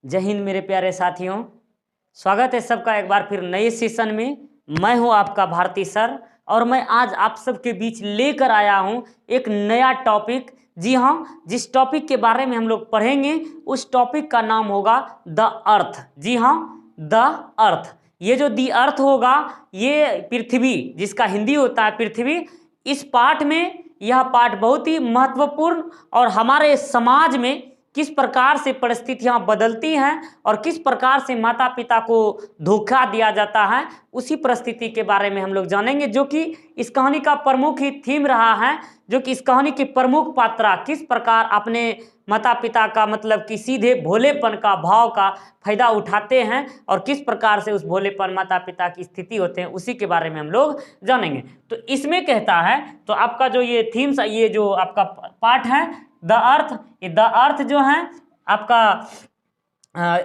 जय हिंद मेरे प्यारे साथियों, स्वागत है सबका एक बार फिर नए सेशन में। मैं हूं आपका भारती सर और मैं आज आप सबके बीच लेकर आया हूं एक नया टॉपिक। जी हाँ, जिस टॉपिक के बारे में हम लोग पढ़ेंगे उस टॉपिक का नाम होगा द अर्थ। जी हाँ, द अर्थ। ये जो दी अर्थ होगा, ये पृथ्वी, जिसका हिंदी होता है पृथ्वी। इस पाठ में यह पाठ बहुत ही महत्वपूर्ण और हमारे समाज में किस प्रकार से परिस्थितियां बदलती हैं और किस प्रकार से माता पिता को धोखा दिया जाता है, उसी परिस्थिति के बारे में हम लोग जानेंगे, जो कि इस कहानी का प्रमुख ही थीम रहा है। जो कि इस कहानी के प्रमुख पात्र किस प्रकार अपने माता पिता का मतलब कि सीधे भोलेपन का भाव का फायदा उठाते हैं और किस प्रकार से उस भोलेपन माता पिता की स्थिति होते हैं, उसी के बारे में हम लोग जानेंगे। तो इसमें कहता है, तो आपका जो ये थीम्स, ये जो आपका पार्ट है द अर्थ, ये द अर्थ जो है आपका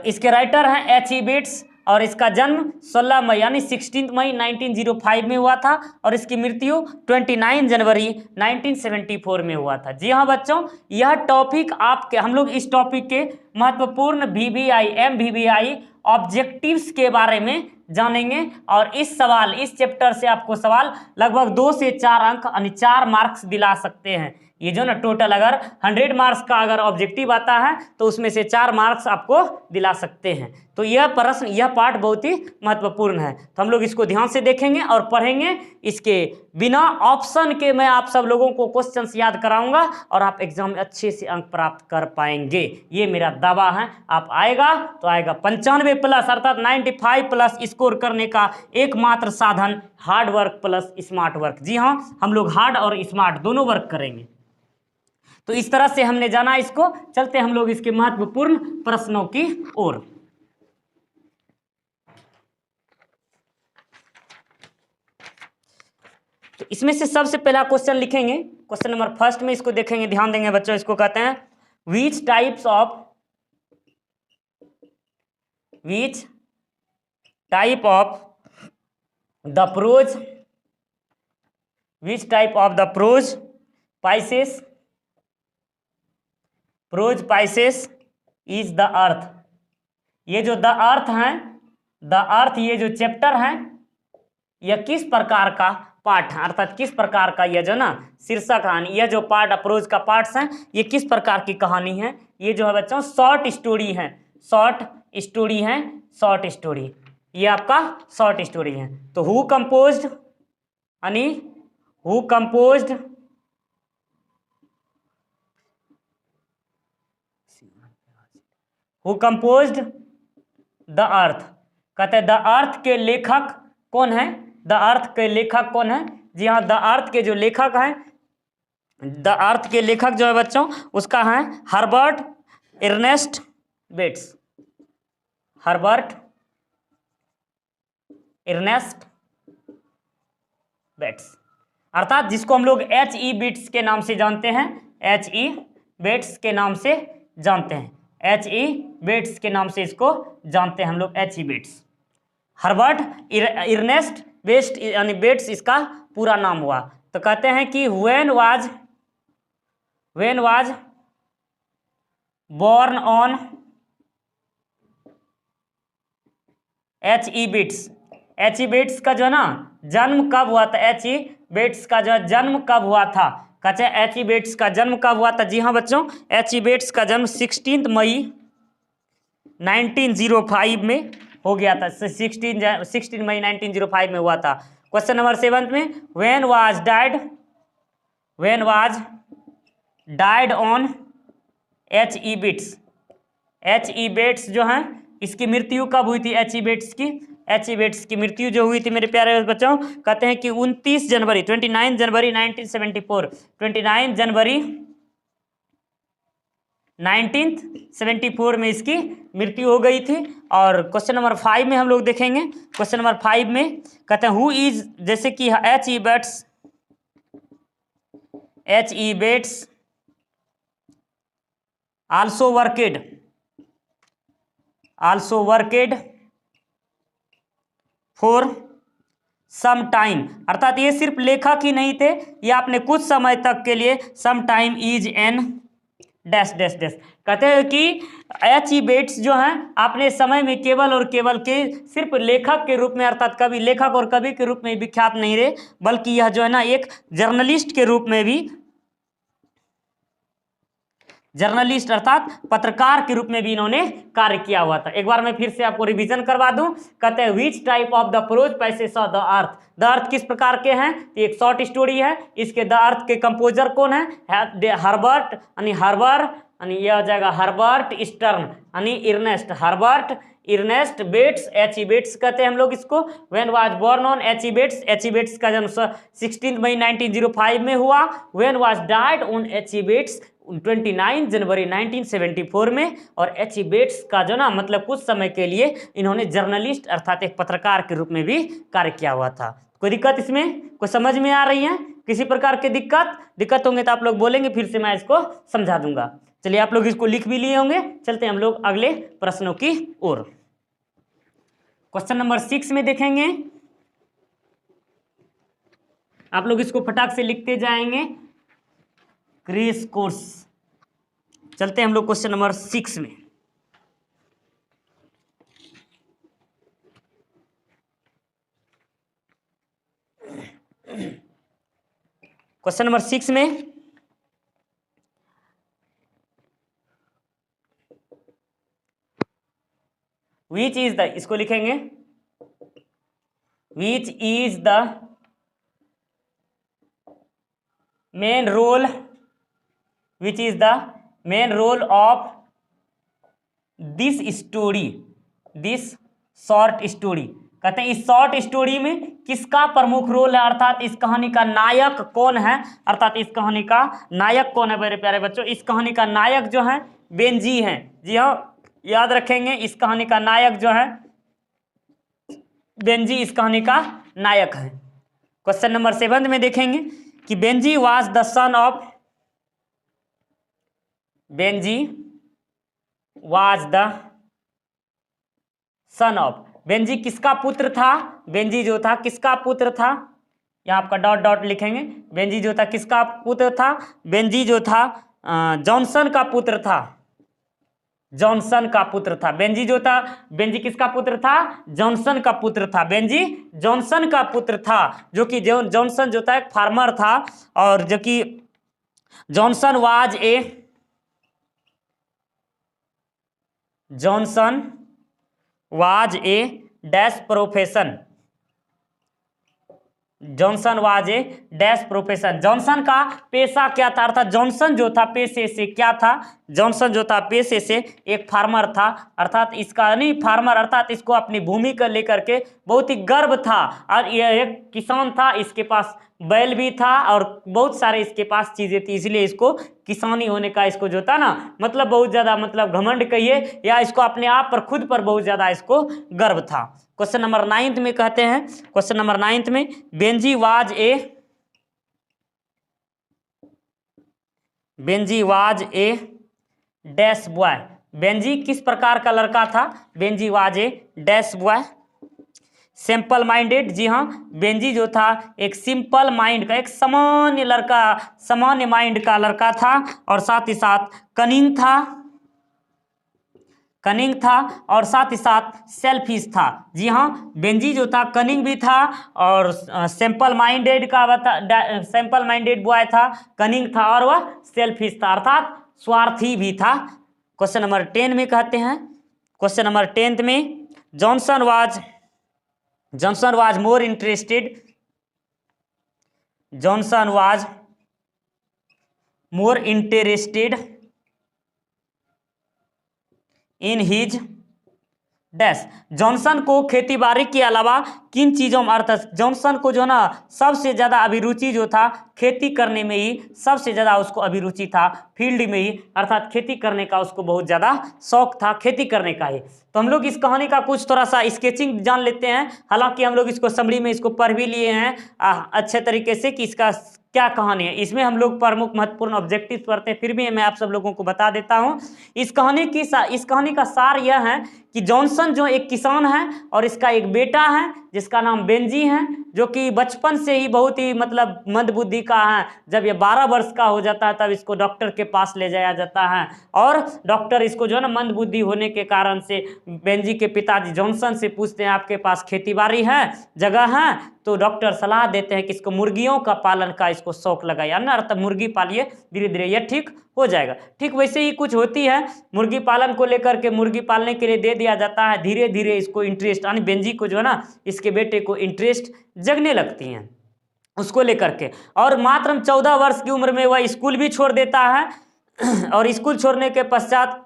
इसके राइटर हैं H.E. बेट्स और इसका जन्म 16 मई यानी 16 मई 1905 में हुआ था और इसकी मृत्यु 29 जनवरी 1974 में हुआ था। जी हाँ बच्चों, यह टॉपिक आपके हम लोग इस टॉपिक के महत्वपूर्ण VBI MVBI ऑब्जेक्टिव्स के बारे में जानेंगे और इस चैप्टर से आपको सवाल लगभग 2 से 4 अंक यानी 4 मार्क्स दिला सकते हैं। ये जो ना टोटल अगर 100 मार्क्स का अगर ऑब्जेक्टिव आता है तो उसमें से 4 मार्क्स आपको दिला सकते हैं। तो यह प्रश्न, यह पार्ट बहुत ही महत्वपूर्ण है, तो हम लोग इसको ध्यान से देखेंगे और पढ़ेंगे। इसके बिना ऑप्शन के मैं आप सब लोगों को क्वेश्चंस याद कराऊंगा और आप एग्जाम में अच्छे से अंक प्राप्त कर पाएंगे, ये मेरा दावा है। आप आएगा तो आएगा 95 प्लस अर्थात 95 प्लस स्कोर करने का एकमात्र साधन hard work plus smart work. जी हाँ, हम लोग हार्ड और स्मार्ट दोनों वर्क करेंगे। तो इस तरह से हमने जाना इसको, चलते हम लोग इसके महत्वपूर्ण प्रश्नों की ओर। तो इसमें से सबसे पहला क्वेश्चन लिखेंगे, क्वेश्चन नंबर फर्स्ट में इसको देखेंगे, ध्यान देंगे बच्चों। इसको कहते हैं which type of the prose pieces is the earth. ये जो द अर्थ है, द अर्थ, ये जो चैप्टर है, यह किस प्रकार का पाठ है, अर्थात किस प्रकार का यह जो ना शीर्षक कहानी, यह जो पार्ट अप्रोच का पार्ट्स हैं, ये किस प्रकार की कहानी है। ये जो है बच्चों शॉर्ट स्टोरी है, शॉर्ट स्टोरी, ये आपका शॉर्ट स्टोरी है। तो हु कंपोज्ड द अर्थ। कहते हैं द अर्थ के लेखक कौन है, द अर्थ के लेखक कौन है। जी हाँ, द अर्थ के जो लेखक हैं, द अर्थ के लेखक जो है बच्चों उसका है Herbert Ernest bets. Herbert Ernest bets, अर्थात जिसको हम लोग H.E. बेट्स के नाम से जानते हैं, H.E. बेट्स के नाम से जानते हैं, H.E. बेट्स के नाम से इसको जानते हैं हम लोग, H.E. Bates. Herbert Ernest Bates यानी बेट्स इसका पूरा नाम हुआ। तो कहते हैं कि when was born on H.E. Bates. H.E. Bates का जो है ना जन्म कब हुआ था, H.E. बेट्स का जो जन्म कब हुआ था, कहते हैं H.E. बेट्स का जन्म कब हुआ था। जी हाँ बच्चों, H.E. बेट्स का जन्म 16 मई 1905 में हो गया था, 16 मई 1905 में हुआ था। क्वेश्चन नंबर 7 में when was died on H.E. Bates. H.E. Bates जो है इसकी मृत्यु कब हुई थी, H.E. बेट्स की मृत्यु जो हुई थी मेरे प्यारे बच्चों, कहते हैं कि 29 जनवरी 1974, 29 जनवरी 1974 में इसकी मृत्यु हो गई थी। और क्वेश्चन नंबर 5 में हम लोग देखेंगे, क्वेश्चन नंबर 5 में कहते हैं हु इज, जैसे कि H.E. Bates also worked for some time, अर्थात ये सिर्फ लेखक ही नहीं थे, ये आपने कुछ समय तक के लिए some time is an dash dash dash. कहते हैं कि H.E. बेट्स जो हैं अपने समय में केवल और केवल के सिर्फ लेखक के रूप में अर्थात कवि, लेखक और कवि के रूप में विख्यात नहीं रहे, बल्कि यह जो है ना एक जर्नलिस्ट के रूप में भी, जर्नलिस्ट अर्थात पत्रकार के रूप में भी इन्होंने कार्य किया हुआ था। एक बार मैं फिर से आपको रिवीजन करवा दूं। कहते हैं which type of the prose passage of the earth. The earth किस प्रकार के हैं? एक शॉर्ट स्टोरी है। इसके द अर्थ के कंपोजर कौन है? हर्बर्ट यानी हर्बर यानी यह हो जाएगा हर्बर्ट स्टर्न यानी Ernest, Herbert Ernest Bates, H.E. Bates कहते हैं हम लोग इसको। When was born on H.E. Bates. H.E. Bates का जन्म 16 मई 1905 में हुआ। When was died on H.E. Bates 29 जनवरी 1974 में। और H.E. बेट्स का जो ना मतलब कुछ समय के लिए इन्होंने जर्नलिस्ट अर्थात एक पत्रकार के रूप में भी कार्य किया हुआ था। कोई दिक्कत इसमें? कोई समझ में आ रही है? किसी प्रकार की दिक्कत होंगे तो आप लोग बोलेंगे, फिर से मैं इसको समझा दूंगा। चलिए आप लोग इसको लिख भी लिए होंगे। चलते हैं हम लोग अगले प्रश्नों की ओर। क्वेश्चन नंबर 6 में देखेंगे, आप लोग इसको फटाक से लिखते जाएंगे। Crash course. चलते हैं हम लोग क्वेश्चन नंबर 6 में। क्वेश्चन नंबर 6 में विच इज द, इसको लिखेंगे which is the main role, which is the main role of this story, this short story. कहते हैं इस शॉर्ट स्टोरी में किसका प्रमुख रोल है, अर्थात इस कहानी का नायक कौन है, अर्थात इस कहानी का नायक कौन है मेरे प्यारे बच्चों? इस कहानी का नायक जो है बेंजी हैं। जी हाँ, याद रखेंगे इस कहानी का नायक जो है बेंजी, इस कहानी का नायक है। क्वेश्चन नंबर 7 में देखेंगे कि Benji was the son of, Benji was the son of, Benji किसका पुत्र था? बेंजी जो था किसका पुत्र था? यहाँ आपका डॉट डॉट लिखेंगे। बेंजी जो था किसका पुत्र था? बेंजी जो था जॉनसन का पुत्र था, जॉनसन का पुत्र था। बेंजी जो था, बेंजी किसका पुत्र था? जॉनसन का पुत्र था। बेंजी जॉनसन का पुत्र था, जो कि जॉनसन जो था एक फार्मर था, और जो कि Johnson was a, Johnson was a dash profession, Johnson was a dash profession. Johnson का पेशा क्या था, अर्थात जॉनसन जो था पेशे से क्या था? जॉनसन जो था पेशे से एक फार्मर था, अर्थात इसका नहीं फार्मर अर्थात इसको अपनी भूमि को लेकर के बहुत ही गर्व था, और यह एक किसान था। इसके पास बैल भी था और बहुत सारे इसके पास चीजें थी, इसलिए इसको किसानी होने का इसको जो था ना मतलब बहुत ज्यादा मतलब घमंड कहिए, या इसको अपने आप पर खुद पर बहुत ज्यादा इसको गर्व था। क्वेश्चन नंबर 9 में कहते हैं, क्वेश्चन नंबर 9 में Benjy was a, Benjy was a dash boy. Benjy किस प्रकार का लड़का था? Benjy was a dash boy simple minded. जी हाँ, बेंजी जो था एक सिंपल माइंड का, एक सामान्य लड़का, सामान्य माइंड का लड़का था, और साथ ही साथ कनिंग था, कनिंग था, और साथ ही साथ सेल्फिश था। जी हाँ, बेंजी जो था कनिंग भी था, और सिंपल माइंडेड का सिंपल माइंडेड बॉय था, कनिंग था, और वह सेल्फिश था अर्थात स्वार्थी भी था। क्वेश्चन नंबर 10 में कहते हैं, क्वेश्चन नंबर 10 में Johnson was more interested, Johnson was more interested in his dash. Johnson को खेती बाड़ी के अलावा किन चीज़ों में अर्थात जॉनसन को जो ना सबसे ज़्यादा अभिरुचि जो था खेती करने में ही, सबसे ज़्यादा उसको अभिरुचि था फील्ड में ही, अर्थात खेती करने का उसको बहुत ज़्यादा शौक था, खेती करने का ही। तो हम लोग इस कहानी का कुछ थोड़ा सा स्केचिंग जान लेते हैं, हालांकि हम लोग इसको समरी में इसको पढ़ भी लिए हैं अच्छे तरीके से कि इसका क्या कहानी है। इसमें हम लोग प्रमुख महत्वपूर्ण ऑब्जेक्टिव पढ़ते हैं, फिर भी मैं आप सब लोगों को बता देता हूं। इस कहानी का सार यह है कि जॉनसन जो एक किसान है और इसका एक बेटा है जिसका नाम बेंजी है, जो कि बचपन से ही बहुत ही मतलब मंदबुद्धि का है। जब ये 12 वर्ष का हो जाता है तब इसको डॉक्टर के पास ले जाया जाता है और डॉक्टर इसको जो है ना मंदबुद्धि होने के कारण से बेंजी के पिताजी जॉनसन से पूछते हैं आपके पास खेती बाड़ी है, जगह है? तो डॉक्टर सलाह देते हैं कि इसको मुर्गियों का पालन का इसको शौक लगाइए ना, तब मुर्गी पालिए, धीरे धीरे ये ठीक हो जाएगा। ठीक वैसे ही कुछ होती है, मुर्गी पालन को लेकर के मुर्गी पालने के लिए दे दिया जाता है, धीरे धीरे इसको इंटरेस्ट यानी बेंजी को जो है ना इसके बेटे को इंटरेस्ट जगने लगती हैं उसको लेकर के। और मात्र 14 वर्ष की उम्र में वह स्कूल भी छोड़ देता है और स्कूल छोड़ने के पश्चात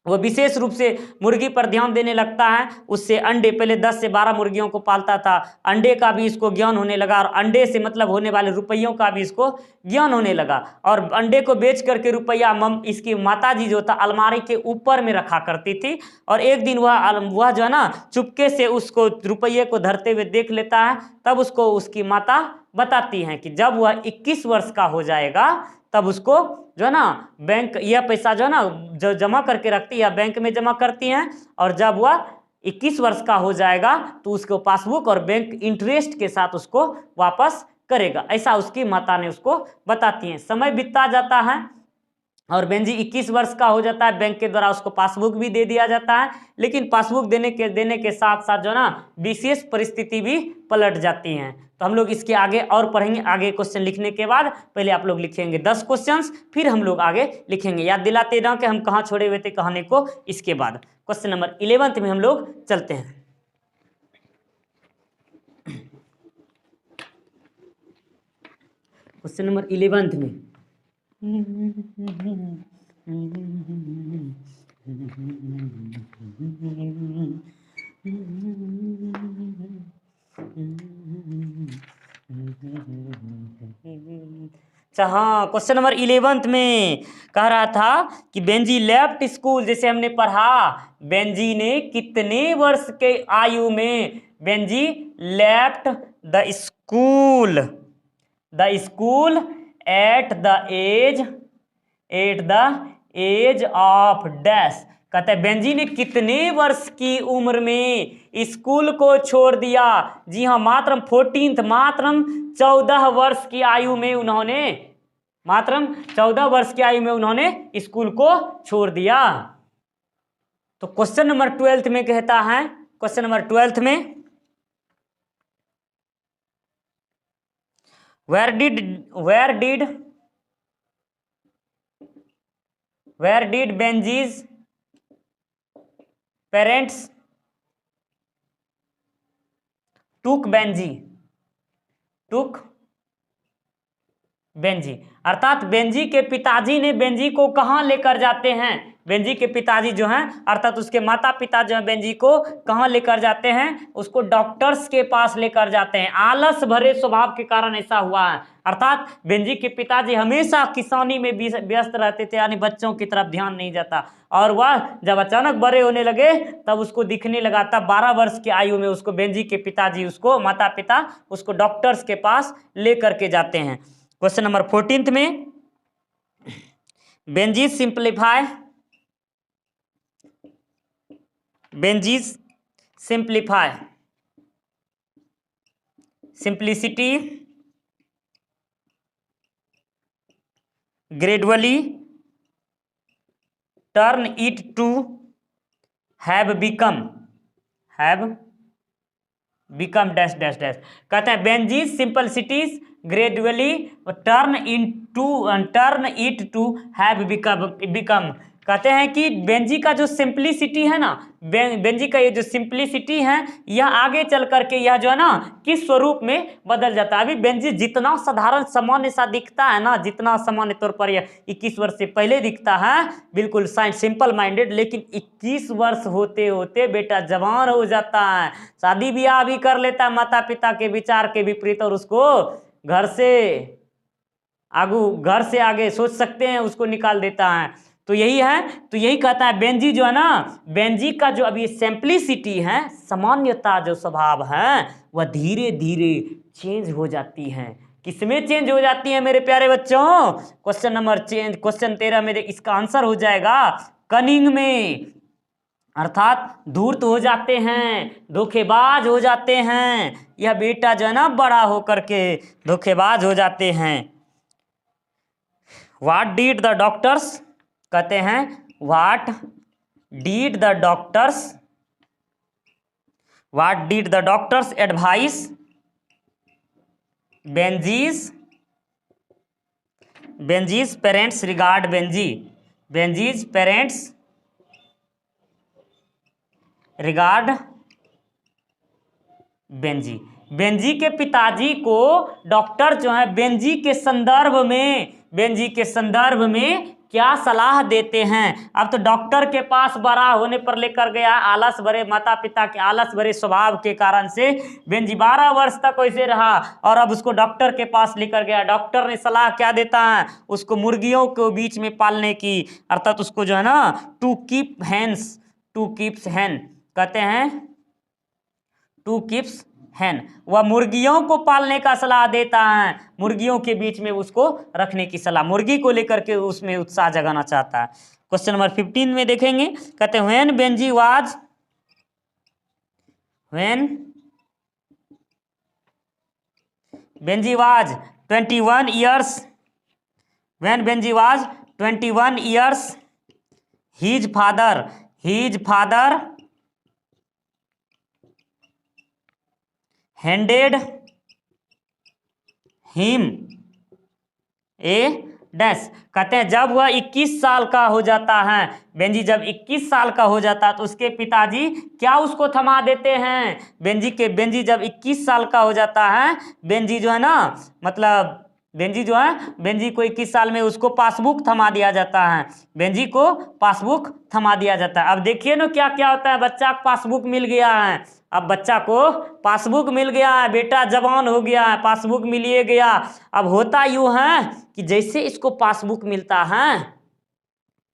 वो विशेष रूप से मुर्गी पर ध्यान देने लगता है। उससे अंडे, पहले 10 से 12 मुर्गियों को पालता था, अंडे का भी इसको ज्ञान होने लगा और अंडे से मतलब होने वाले रुपयों का भी इसको ज्ञान होने लगा। और अंडे को बेच करके रुपया इसकी माताजी जो था अलमारी के ऊपर में रखा करती थी और एक दिन वह जो है ना चुपके से उसको रुपये को धरते हुए देख लेता है। तब उसको उसकी माता बताती हैं कि जब वह 21 वर्ष का हो जाएगा तब उसको जो है ना बैंक यह पैसा जो है ना जो जमा करके रखती है या बैंक में जमा करती हैं और जब वह 21 वर्ष का हो जाएगा तो उसको पासबुक और बैंक इंटरेस्ट के साथ उसको वापस करेगा, ऐसा उसकी माता ने उसको बताती हैं। समय बीतता जाता है और बेंजी 21 वर्ष का हो जाता है, बैंक के द्वारा उसको पासबुक भी दे दिया जाता है, लेकिन पासबुक देने के साथ साथ जो ना विशेष परिस्थिति भी पलट जाती हैं। तो हम लोग इसके आगे और पढ़ेंगे। आगे क्वेश्चन लिखने के बाद पहले आप लोग लिखेंगे 10 क्वेश्चंस, फिर हम लोग आगे लिखेंगे। याद दिलाते रहो कि हम कहाँ छोड़े हुए थे कहानी को। इसके बाद क्वेश्चन नंबर 11 में हम लोग चलते हैं। क्वेश्चन नंबर 11 में अच्छा हाँ, क्वेश्चन नंबर 11 में कह रहा था कि बेंजी लेफ्ट स्कूल, जैसे हमने पढ़ा बेंजी ने कितने वर्ष के आयु में Benji left the school at the age of dash. कहते हैं बेंजी ने कितने वर्ष की उम्र में स्कूल को छोड़ दिया। जी हाँ, मात्र 14 वर्ष की आयु में उन्होंने स्कूल को छोड़ दिया। तो क्वेश्चन नंबर 12 में कहता है, क्वेश्चन नंबर 12 में where did Benji's parents took Benji, अर्थात बेंजी के पिताजी ने बेंजी को कहाँ लेकर जाते हैं। बेंजी के पिताजी जो हैं अर्थात उसके माता पिता जो हैं बेंजी को कहाँ लेकर जाते हैं, उसको डॉक्टर्स के पास लेकर जाते हैं। आलस भरे स्वभाव के कारण ऐसा हुआ है। अर्थात बेंजी के पिताजी हमेशा किसानी में व्यस्त रहते थे, यानी बच्चों की तरफ ध्यान नहीं जाता। और वह जब अचानक बड़े होने लगे तब उसको दिखने लगा, तब 12 वर्ष की आयु में उसको बेंजी के पिताजी माता पिता उसको डॉक्टर्स के पास लेकर के जाते हैं। क्वेश्चन नंबर 14 में Benjy's simplify simplicity gradually turn it to have become dash dash dash. कहते हैं Benjy's simplicities gradually turn it to have become. कहते हैं कि बेंजी का जो सिंपलिसिटी है ना, बेंजी का ये जो सिंपलिसिटी है यह आगे चल करके यह जो है ना किस स्वरूप में बदल जाता है। अभी बेंजी जितना साधारण सामान्य सा दिखता है ना, जितना सामान्य तौर पर यह 21 वर्ष से पहले दिखता है बिल्कुल सिंपल माइंडेड, लेकिन 21 वर्ष होते होते बेटा जवान हो जाता है, शादी ब्याह भी कर लेता है माता पिता के विचार के विपरीत, और उसको घर से आगे सोच सकते हैं उसको निकाल देता है। तो यही है, तो यही कहता है बेंजी जो है ना, बेंजी का जो अभी सिंपलिसिटी है, सामान्यता जो स्वभाव है वह धीरे धीरे चेंज हो जाती है। किसमें चेंज हो जाती है मेरे प्यारे बच्चों? क्वेश्चन 13 में इसका आंसर हो जाएगा कनिंग में। अर्थात धूर्त हो जाते हैं, धोखेबाज हो जाते हैं। यह बेटा जो है ना बड़ा होकर के धोखेबाज हो जाते हैं। व्हाट डिड द डॉक्टर्स, कहते हैं what did the doctors, what did the doctors advise Benjy's parents regard Benjy's parents regard Benjy के पिताजी को डॉक्टर जो है बेंजी के संदर्भ में क्या सलाह देते हैं। अब तो डॉक्टर के पास बड़ा होने पर लेकर गया, आलस भरे माता पिता के आलस भरे स्वभाव के कारण से बेंजी 12 वर्ष तक वैसे रहा और अब उसको डॉक्टर के पास लेकर गया। डॉक्टर ने सलाह क्या देता है उसको, मुर्गियों को बीच में पालने की, अर्थात उसको जो है ना टू कीप्स हैन कहते हैं, टू कीप्स हैन, वह मुर्गियों को पालने का सलाह देता है, मुर्गियों के बीच में उसको रखने की सलाह, मुर्गी को लेकर के उसमें उत्साह जगाना चाहता है। क्वेश्चन नंबर 15 में देखेंगे, कहते हैं when Benji was 21 years, when Benji was 21 years, his father handed him a dash, कहते हैं जब वह 21 साल का हो जाता है, बेंजी जब 21 साल का हो जाता है तो उसके पिताजी क्या उसको थमा देते हैं। बेंजी जब 21 साल का हो जाता है, बेंजी जो है ना मतलब बेंजी को 21 साल में उसको पासबुक थमा दिया जाता है, बेंजी को पासबुक थमा दिया जाता है। अब देखिए ना क्या क्या होता है, बच्चा को पासबुक मिल गया है, अब बच्चा को पासबुक मिल गया है, बेटा जवान हो गया है, पासबुक मिलिए गया। अब होता यूं है कि जैसे इसको पासबुक मिलता है,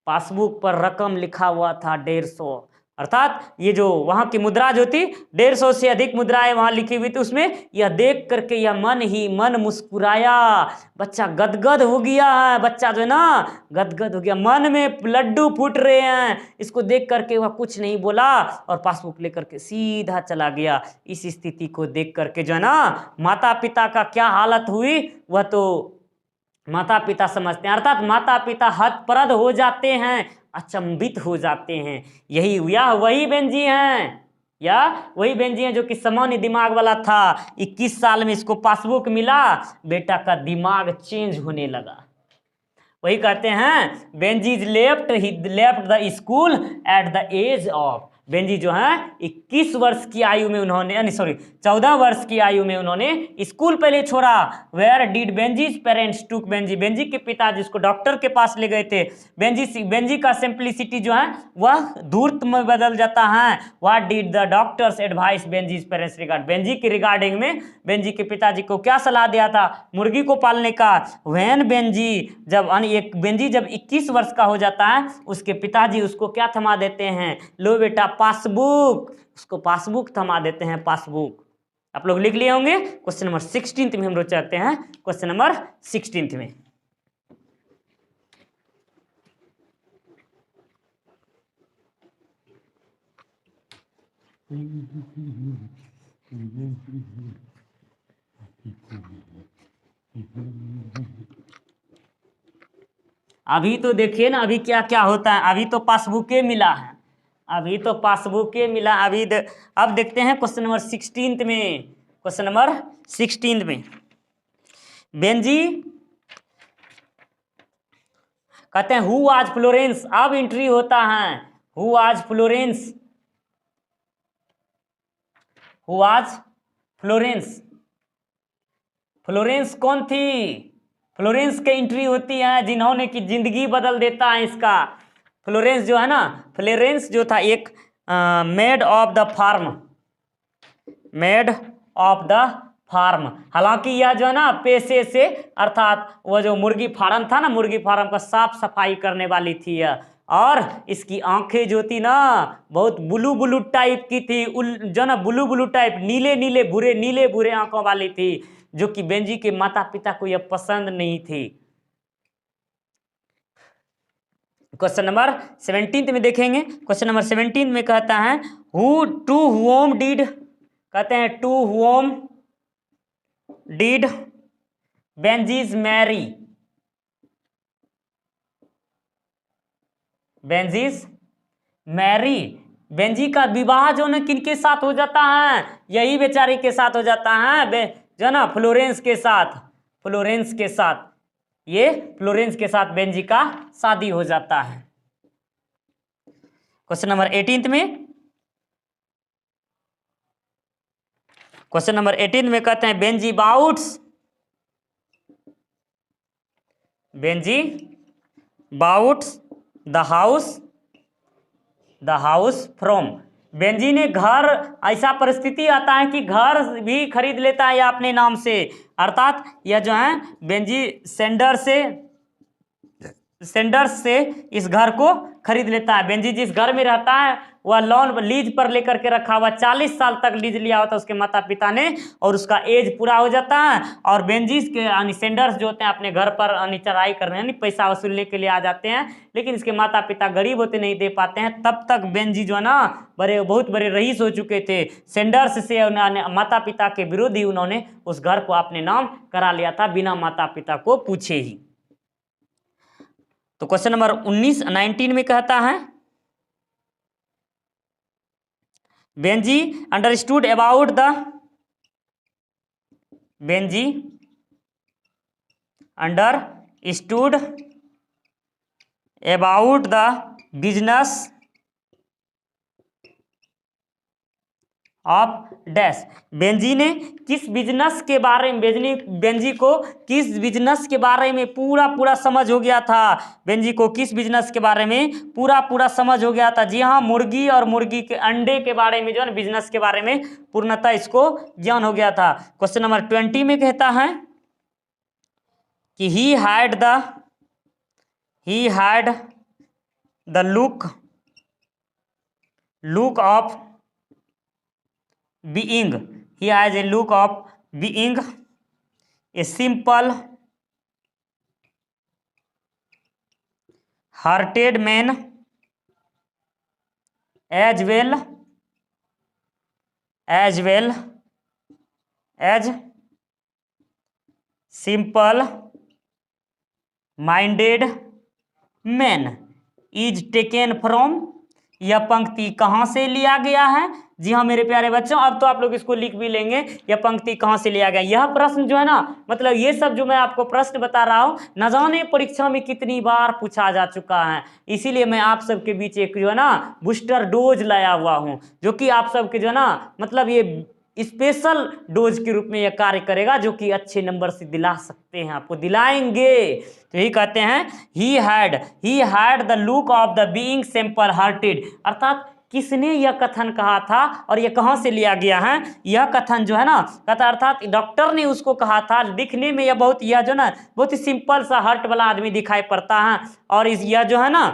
पासबुक पर रकम लिखा हुआ था 150, अर्थात ये जो वहां की मुद्रा जो थी 150 से अधिक मुद्राएं वहां लिखी हुई थी, उसमें यह देख करके यह मन ही मन मुस्कुराया, बच्चा गदगद हो गया है, बच्चा जो है ना गदगद हो गया, मन में लड्डू फूट रहे हैं, इसको देख करके वह कुछ नहीं बोला और पासबुक लेकर के सीधा चला गया। इस स्थिति को देख करके जो है ना माता पिता का क्या हालत हुई वह तो माता पिता समझते हैं, अर्थात माता पिता हतप्रद हो जाते हैं, अचंभित हो जाते हैं। वही बेंजी हैं जो कि सामान्य दिमाग वाला था। 21 साल में इसको पासबुक मिला, बेटा का दिमाग चेंज होने लगा। वही कहते हैं Benji left the school at the age of, Benji जो है 21 वर्ष की आयु में उन्होंने 14 वर्ष की आयु में उन्होंने स्कूल पहले छोड़ा। Where did Benjy's parents took Benjy के पिताजी उसको डॉक्टर के पास ले गए थे। बेंजी का सिंप्लिसिटी जो है वह धूर्त में बदल जाता है। What did the doctors advise Benjy's parents regard, Benjy के रिगार्डिंग में बेंजी के पिताजी को क्या सलाह दिया था, मुर्गी को पालने का। व्हेन बेंजी जब 21 वर्ष का हो जाता है, उसके पिताजी उसको क्या थमा देते हैं, लो बेटा पासबुक, उसको पासबुक थमा देते हैं, पासबुक। आप लोग लिख लिए होंगे। क्वेश्चन नंबर 16 में हम लोग चलते हैं, क्वेश्चन नंबर 16 में। अभी तो देखिए ना अभी क्या क्या होता है, अभी तो पासबुके मिला है, अब देखते हैं क्वेश्चन नंबर 16 में। क्वेश्चन नंबर 16 में बेंजी कहते हैं हु वाज फ्लोरेंस, अब एंट्री होता है हु वाज फ्लोरेंस, फ्लोरेंस कौन थी, फ्लोरेंस के एंट्री होती है जिन्होंने की जिंदगी बदल देता है इसका। फ्लोरेंस जो है ना, फ्लोरेंस जो था एक मेड ऑफ द फार्म, हालांकि यह जो है ना पेशे से, अर्थात वह जो मुर्गी फार्म था ना, मुर्गी फार्म का साफ सफाई करने वाली थी यह, और इसकी आंखें जो थी ना बहुत ब्लू टाइप की थी, जो ना ब्लू टाइप नीले भूरे आंखों वाली थी, जो कि बेंजी के माता पिता को यह पसंद नहीं थी। क्वेश्चन नंबर 17 में देखेंगे। क्वेश्चन नंबर 17 में कहता है हु टू हुओम डिड, कहते हैं to whom did Benjy's marry, Benjy's marry, Benjy का विवाह जो है किनके साथ हो जाता है, यही बेचारी के साथ हो जाता है जो ना फ्लोरेंस के साथ, फ्लोरेंस के साथ, ये फ्लोरेंस के साथ बेंजी का शादी हो जाता है। क्वेश्चन नंबर 18 में, क्वेश्चन नंबर 18 में कहते हैं Benji bouts, Benji bouts the house from, Benji ने घर, ऐसा परिस्थिति आता है कि घर भी खरीद लेता है या अपने नाम से, अर्थात यह जो है बेंजी सेंडर्स से इस घर को खरीद लेता है। बेंजी जिस घर में रहता है वह लोन लीज पर लेकर के रखा हुआ, 40 साल तक लीज लिया होता है उसके माता पिता ने, और उसका एज पूरा हो जाता है, और बेंजीज के यानी सेंडर्स जो होते हैं अपने घर पर यानी चढ़ाई करने यानी पैसा वसूलने के लिए आ जाते हैं, लेकिन इसके माता पिता गरीब होते नहीं दे पाते हैं। तब तक बेंजी जो है ना बहुत बड़े रईस हो चुके थे, सेंडर्स से उन्होंने माता पिता के विरोध ही उन्होंने उस घर को अपने नाम करा लिया था बिना माता पिता को पूछे ही। तो क्वेश्चन नंबर 19 में कहता है Benji understood about the, Benji understood about the business of dash, Benji ने किस बिजनेस के बारे में, बेंजी को किस बिजनेस के बारे में पूरा समझ हो गया था, बेंजी को किस बिजनेस के बारे में पूरा समझ हो गया था। जी हाँ, मुर्गी और मुर्गी के अंडे के बारे में जो है बिजनेस के बारे में पूर्णतः इसको ज्ञान हो गया था। क्वेश्चन नंबर 20 में कहता है कि he had the look of being, he has a look of being a simple hearted man as well as simple minded man is taken from, यह पंक्ति कहाँ से लिया गया है? जी हाँ मेरे प्यारे बच्चों, अब तो आप लोग इसको लिख भी लेंगे, यह पंक्ति कहाँ से लिया गया। यह प्रश्न जो है ना, मतलब ये सब जो मैं आपको प्रश्न बता रहा हूँ न जाने परीक्षा में कितनी बार पूछा जा चुका है, इसीलिए मैं आप सबके बीच एक जो है ना बूस्टर डोज लाया हुआ हूँ, जो कि आप सबके जो है ना मतलब ये स्पेशल डोज के रूप में यह कार्य करेगा, जो कि अच्छे नंबर से दिला सकते हैं, आपको दिलाएंगे। तो यही कहते हैं he had the look of the being simple hearted, अर्थात किसने यह कथन कहा था और यह कहाँ से लिया गया है? यह कथन जो है ना कहता अर्थात डॉक्टर ने उसको कहा था, दिखने में यह जो ना बहुत ही सिंपल सा हार्ट वाला आदमी दिखाई पड़ता है, और यह जो है ना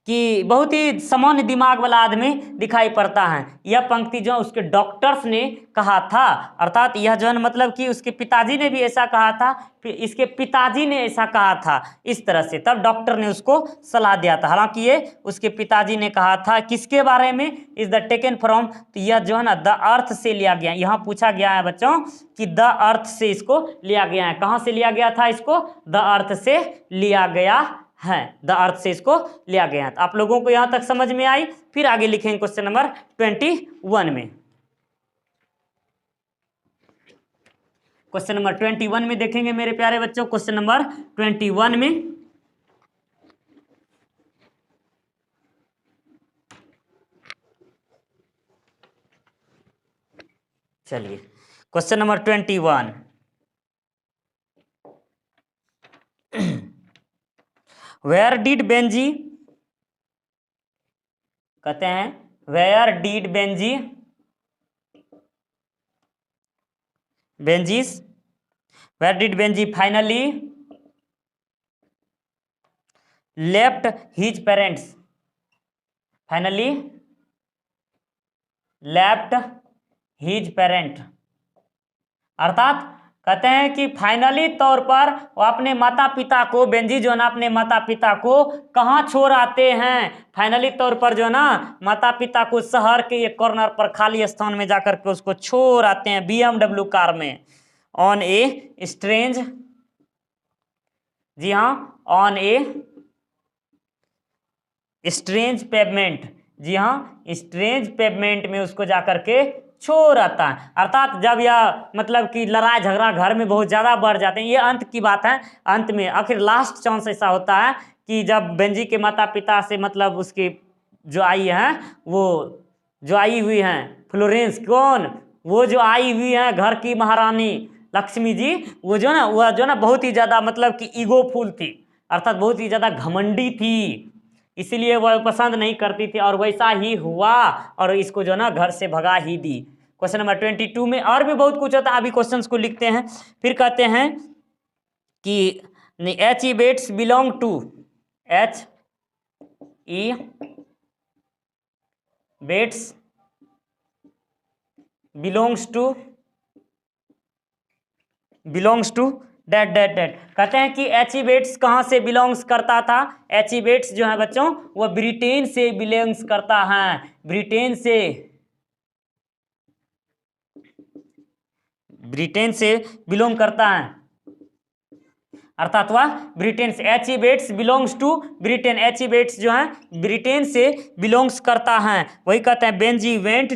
कि बहुत ही सामान्य दिमाग वाला आदमी दिखाई पड़ता है। यह पंक्ति जो उसके डॉक्टर्स ने कहा था, अर्थात यह जो है मतलब कि उसके पिताजी ने भी ऐसा कहा था, फिर इसके पिताजी ने ऐसा कहा था इस तरह से, तब डॉक्टर ने उसको सलाह दिया था। हालांकि ये उसके पिताजी ने कहा था किसके बारे में? इज द टेकन फ्रॉम, तो यह जो है ना द अर्थ से लिया गया। यहाँ पूछा गया है बच्चों कि द अर्थ से इसको लिया गया है। कहाँ से लिया गया था? इसको द अर्थ से लिया गया है, द अर्थ से इसको लिया गया है। तो आप लोगों को यहां तक समझ में आई। फिर आगे लिखेंगे क्वेश्चन नंबर 21 में। क्वेश्चन नंबर 21 में देखेंगे मेरे प्यारे बच्चों, क्वेश्चन नंबर 21 में चलिए question number 21 where did Benji, कहते हैं where did Benji finally left his parents, finally left his parent, अर्थात कहते हैं कि फाइनली तौर पर वो अपने माता पिता को, बेंजी जो है ना अपने माता पिता को कहाँ छोड़ आते हैं, फाइनली तौर पर जो है ना माता पिता को शहर के एक कॉर्नर पर खाली स्थान में जाकर के उसको छोड़ आते हैं BMW कार में, ऑन ए स्ट्रेंज, जी हाँ, ऑन ए स्ट्रेंज पेवमेंट, जी हाँ स्ट्रेंज पेवमेंट में उसको जाकर के छोड़ आता है। अर्थात जब यह मतलब कि लड़ाई झगड़ा घर में बहुत ज़्यादा बढ़ जाते हैं, ये अंत की बात है, अंत में आखिर लास्ट चांस ऐसा होता है कि जब बेंजी के माता पिता से मतलब उसकी जो आई हैं, वो जो आई हुई हैं फ्लोरेंस, कौन, वो जो आई हुई हैं घर की महारानी लक्ष्मी जी, वो जो ना बहुत ही ज़्यादा मतलब कि ईगोफुल थी, अर्थात बहुत ही ज़्यादा घमंडी थी, इसीलिए वह पसंद नहीं करती थी और वैसा ही हुआ और इसको जो ना घर से भगा ही दी। क्वेश्चन नंबर 22 में और भी बहुत कुछ होता है, अभी क्वेश्चंस को लिखते हैं। फिर कहते हैं कि H E Bates belong to, H E Bates belongs to date date date. कहते हैं कि एच ई बेट्स कहाँ से बिलोंग्स करता था, एच ई बेट्स जो है बच्चों वो ब्रिटेन से बिलोंग्स करता है, ब्रिटेन से बिलोंग करता है, अर्थात वह ब्रिटेन से, H E Bates belongs to Britain, H E Bates जो है ब्रिटेन से बिलोंग्स करता है। वही कहते हैं Benji went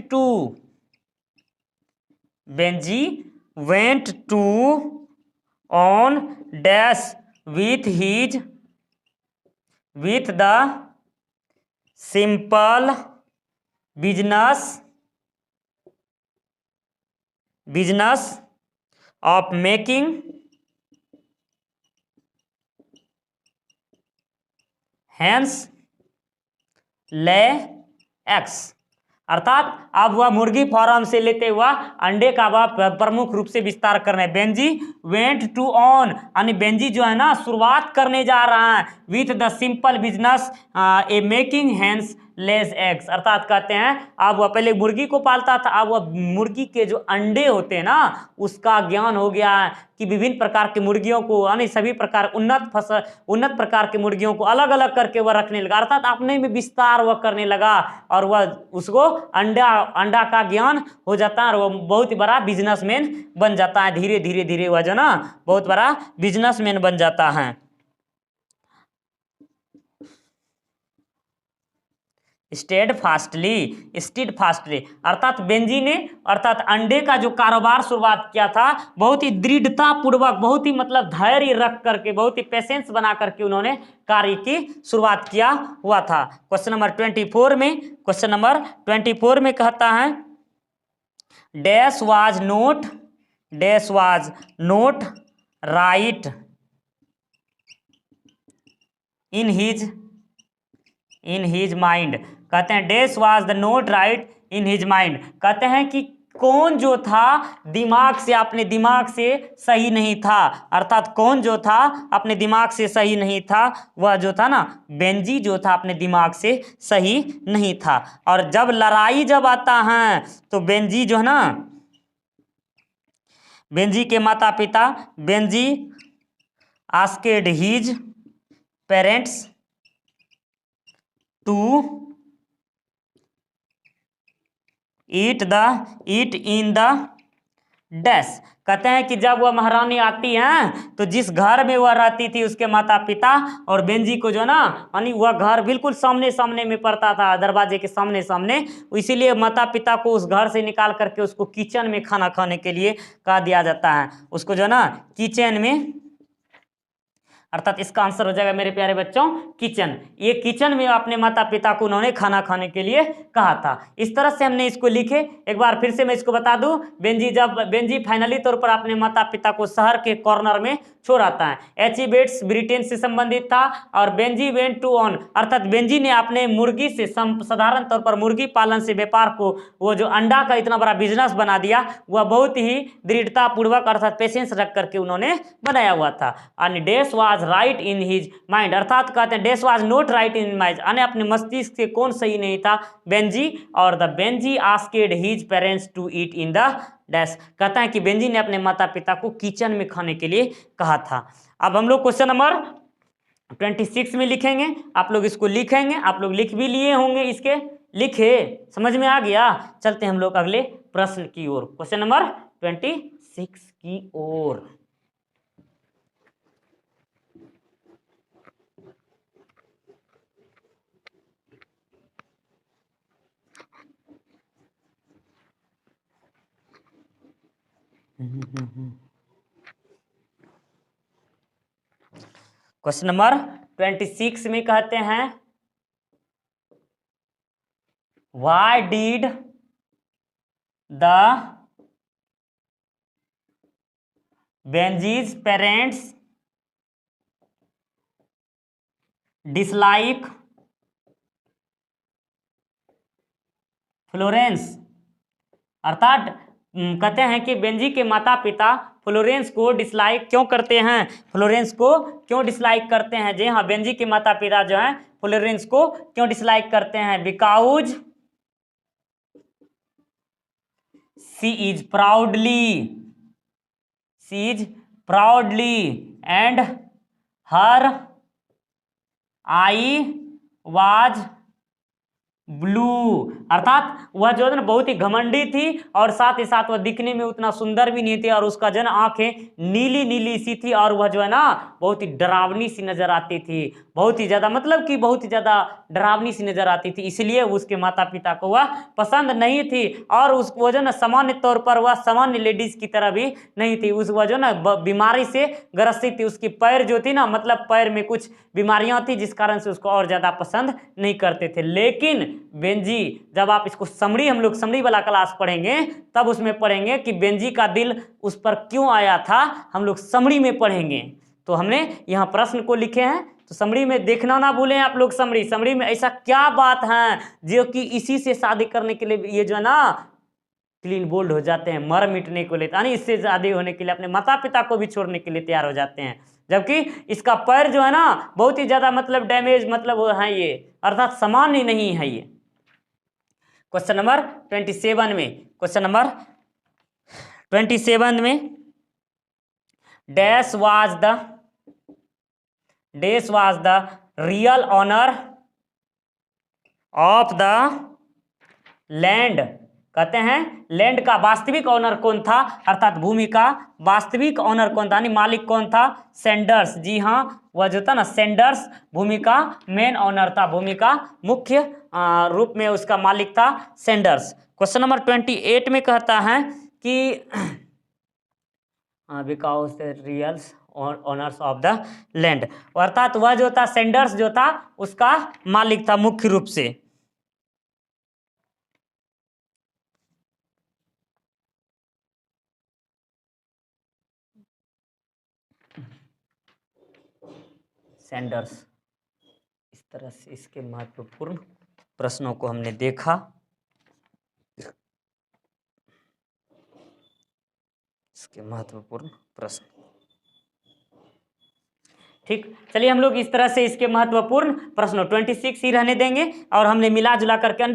to on dash with the simple business of making hens lay eggs। अर्थात अब वह मुर्गी फार्म से लेते हुआ अंडे का वह प्रमुख रूप से विस्तार कर रहे हैं। बेंजी वेंट टू ऑन, यानी बेंजी जो है ना शुरुआत करने जा रहा है with the simple business A making hence less eggs. अर्थात कहते हैं अब वह पहले मुर्गी को पालता था, अब वह मुर्गी के जो अंडे होते हैं ना उसका ज्ञान हो गया है कि विभिन्न प्रकार के मुर्गियों को, यानी सभी प्रकार उन्नत प्रकार के मुर्गियों को अलग अलग करके वह रखने लगा, अर्थात अपने में विस्तार वह करने लगा और वह उसको अंडा का ज्ञान हो जाता है और वह बहुत ही बड़ा बिजनेसमैन बन जाता है। धीरे धीरे धीरे वह जो ना बहुत बड़ा बिजनेसमैन बन जाता है। स्टेड फास्टली अर्थात बेंजी ने अर्थात अंडे का जो कारोबार शुरुआत किया था बहुत ही दृढ़ता पूर्वक, बहुत ही मतलब धैर्य रख करके, बहुत ही पेशेंस बना करके उन्होंने कार्य की शुरुआत किया हुआ था। क्वेश्चन नंबर 24 में कहता है dash was note right in his mind. कहते हैं dash was the note right in his mind. कहते हैं कि कौन जो था अपने दिमाग से सही नहीं था, अर्थात कौन जो था अपने दिमाग से सही नहीं था, वह जो था ना बेंजी जो था अपने दिमाग से सही नहीं था। और जब लड़ाई आता है तो बेंजी जो है ना, बेंजी के माता पिता, Benji asked his parents to eat in the dash. कहते हैं कि जब वह महारानी आती हैं तो जिस घर में वह रहती थी उसके माता पिता और बेंजी को जो ना, यानी वह घर बिल्कुल सामने में पड़ता था, दरवाजे के सामने, इसीलिए माता पिता को उस घर से निकाल करके उसको किचन में खाना खाने के लिए कहा दिया जाता है, उसको जो ना किचन में, अर्थात इसका आंसर हो जाएगा मेरे प्यारे बच्चों किचन। ये किचन में अपने माता पिता को उन्होंने खाना खाने के लिए कहा था। इस तरह से हमने इसको लिखे। एक बार फिर से मैं इसको बता दूं, बेंजी फाइनली तौर पर अपने माता पिता को शहर के कॉर्नर में छोड़ आता है। एच ई बेट्स ब्रिटेन से संबंधित था और बेंजी वेंट टू ऑन, अर्थात बेंजी ने अपने मुर्गी से साधारण तौर पर मुर्गी पालन से व्यापार को, वो जो अंडा का इतना बड़ा बिजनेस बना दिया, वह बहुत ही दृढ़ता पूर्वक अर्थात पेशेंस रख करके उन्होंने बनाया हुआ था। And dash was right in his mind, अर्थात कहते हैं dash was not right in mind, यानी अपने मस्तिष्क से कौन सही नहीं था, बेंजी। और the Benji asked his parents to eat in the dash. कहता है कि बेंजी ने अपने माता पिता को किचन में खाने के लिए कहा था। अब हम लोग क्वेश्चन नंबर 26 में लिखेंगे, आप लोग इसको लिखेंगे, आप लोग लिख भी लिए होंगे, इसके लिखे, समझ में आ गया। चलते हैं हम लोग अगले प्रश्न की ओर, क्वेश्चन नंबर 26 की ओर। क्वेश्चन नंबर 26 में कहते हैं Why did the Benji's parents dislike Florence? अर्थात कहते हैं कि बेंजी के माता पिता फ्लोरेंस को डिसलाइक क्यों करते हैं, फ्लोरेंस को क्यों डिसलाइक करते हैं। जी हाँ, बेंजी के माता पिता जो हैं फ्लोरेंस को क्यों डिसलाइक करते हैं? Because she is proudly and her I was blue. अर्थात वह जो है ना बहुत ही घमंडी थी और साथ ही साथ वह दिखने में उतना सुंदर भी नहीं थी और उसका जो है आंखें नीली नीली सी थी और वह जो है ना बहुत ही डरावनी सी नजर आती थी, बहुत ही ज्यादा, मतलब कि बहुत ही ज्यादा डरावनी सी नजर आती थी, इसलिए उसके माता पिता को वह पसंद नहीं थी। और उस वो जो ना सामान्य तौर पर वह सामान्य लेडीज की तरह भी नहीं थी, उस वह जो ना बीमारी से ग्रसित थी, उसकी पैर जो थी ना, मतलब पैर में कुछ बीमारियां थी जिस कारण से उसको और ज्यादा पसंद नहीं करते थे। लेकिन बेंजी, जब आप इसको समरी, हम लोग समरी वाला क्लास पढ़ेंगे तब उसमें पढ़ेंगे कि बेंजी का दिल उस पर क्यों आया था, हम लोग समरी में पढ़ेंगे। तो हमने यहाँ प्रश्न को लिखे हैं, तो समरी में देखना ना भूलें आप लोग। समरी में ऐसा क्या बात है जो कि इसी से शादी करने के लिए ये जो है ना क्लीन बोल्ड हो जाते हैं, मर मिटने को लेते, यानी इससे शादी होने के लिए अपने माता पिता को भी छोड़ने के लिए तैयार हो जाते हैं। जबकि इसका पैर जो है ना बहुत ही ज्यादा मतलब डैमेज, मतलब वो है ये, अर्थात सामान्य नहीं है ये। क्वेश्चन नंबर 27 में, क्वेश्चन नंबर 27 में dash was the real owner of the land. कहते हैं लैंड का वास्तविक ऑनर कौन था, अर्थात भूमि का वास्तविक ऑनर कौन था, यानी मालिक कौन था? सेंडर्स। जी हाँ, वह जो था ना सेंडर्स भूमि का मेन ऑनर था, भूमि का मुख्य रूप में उसका मालिक था सेंडर्स। क्वेश्चन नंबर 28 में कहता है कि because real honours of the land, अर्थात वह जो था सेंडर्स जो था उसका मालिक था मुख्य रूप से। सेंडर्स। इस तरह से इसके महत्वपूर्ण प्रश्नों को हमने देखा। इसके महत्वपूर्ण प्रश्न, ठीक। चलिए हम लोग इस तरह से इसके महत्वपूर्ण प्रश्नों 26 ही रहने देंगे और हमने मिला जुला करके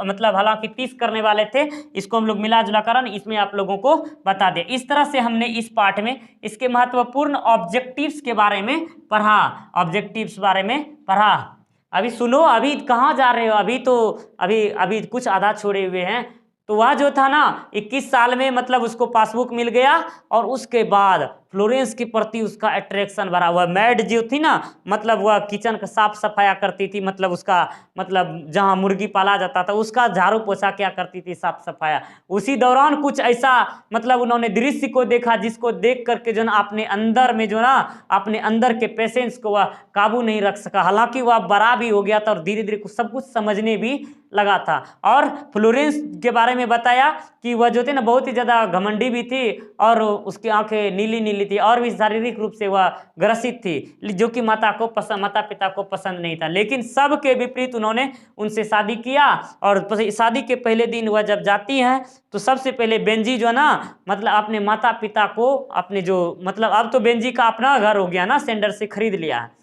मतलब हालांकि 30 करने वाले थे, इसको हम लोग मिला जुला कर इसमें आप लोगों को बता दें। इस तरह से हमने इस पार्ट में इसके महत्वपूर्ण ऑब्जेक्टिव्स के बारे में पढ़ा, ऑब्जेक्टिव्स बारे में पढ़ा। अभी सुनो, अभी कहाँ जा रहे हो, अभी तो अभी कुछ आधा छोड़े हुए हैं। तो वह जो था ना 21 साल में मतलब उसको पासबुक मिल गया और उसके बाद फ्लोरेंस के प्रति उसका अट्रैक्शन बढ़ा। वह मैड जो थी ना, मतलब वह किचन का साफ सफाया करती थी, मतलब उसका मतलब जहाँ मुर्गी पाला जाता था उसका झाड़ू पोछा क्या करती थी, साफ सफाया। उसी दौरान कुछ ऐसा मतलब उन्होंने दृश्य को देखा जिसको देख करके जो ना अपने अंदर में जो ना अपने अंदर के पेशेंस को वह काबू नहीं रख सका। हालांकि वह बड़ा भी हो गया था और धीरे धीरे सब कुछ समझने भी लगा था। और फ्लोरेंस के बारे में बताया कि वह जो थे ना बहुत ही ज्यादा घमंडी भी थी और उसकी आंखें नीली नीली थी और भी शारीरिक रूप से वह ग्रसित थी, जो कि माता पिता को पसंद नहीं था। लेकिन सबके विपरीत उन्होंने उनसे शादी किया और शादी के पहले दिन वह जब जाती हैं तो सबसे पहले बेंजी जो है ना मतलब अपने माता पिता को अपने जो मतलब अब तो बेंजी का अपना घर हो गया ना, सेंडर से खरीद लिया है,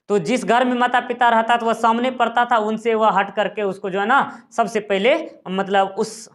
तो जिस घर में माता पिता रहता था वह सामने पड़ता था, उनसे वह हट करके उसको जो है ना सबसे पहले मतलब उस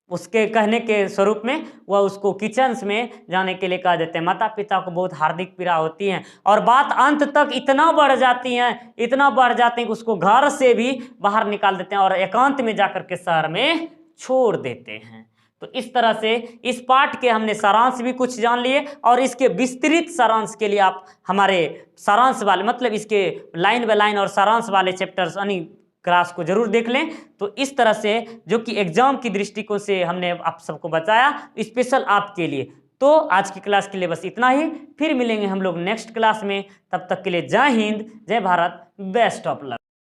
उसके कहने के स्वरूप में वह उसको किचन्स में जाने के लिए कह देते हैं। माता पिता को बहुत हार्दिक पीड़ा होती है और बात अंत तक इतना बढ़ जाती है, इतना बढ़ जाती है कि उसको घर से भी बाहर निकाल देते हैं और एकांत में जाकर के शहर में छोड़ देते हैं। तो इस तरह से इस पाठ के हमने सारांश भी कुछ जान लिए और इसके विस्तृत सारांश के लिए आप हमारे सारांश वाले मतलब इसके लाइन बाय लाइन और सारांश वाले चैप्टर्स यानी क्लास को जरूर देख लें। तो इस तरह से जो कि एग्जाम की दृष्टिकोण से हमने आप सबको बताया स्पेशल आपके लिए। तो आज की क्लास के लिए बस इतना ही, फिर मिलेंगे हम लोग नेक्स्ट क्लास में। तब तक के लिए जय हिंद, जय भारत, बेस्ट ऑफ लक।